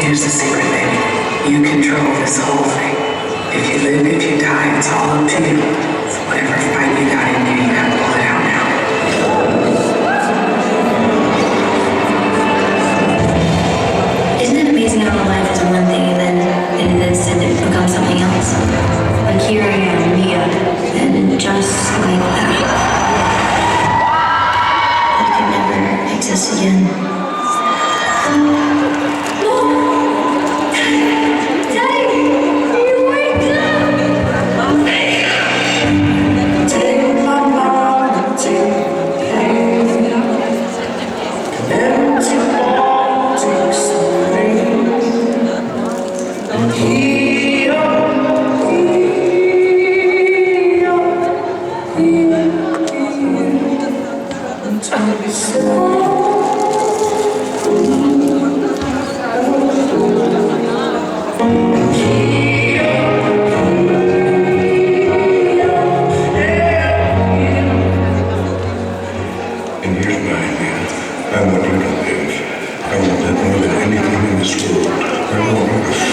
Here's the secret, baby. You control this whole thing. If you live, if you die, it's all up to you. So whatever fight you got in you, you gotta pull it out now. Isn't it amazing how life is one thing and then in an instant it becomes something else? Like here I am, Mia, and just like that. It could never exist again.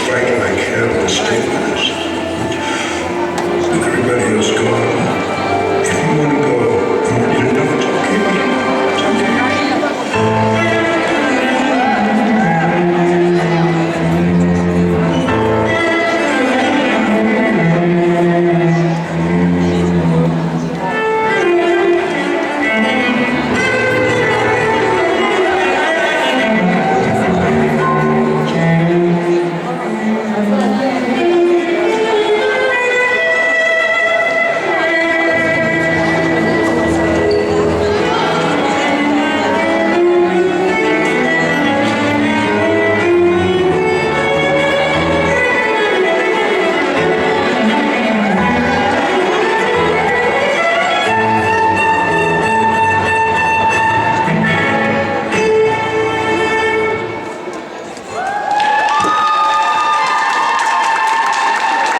Fight like hell to stay with us. With everybody else gone,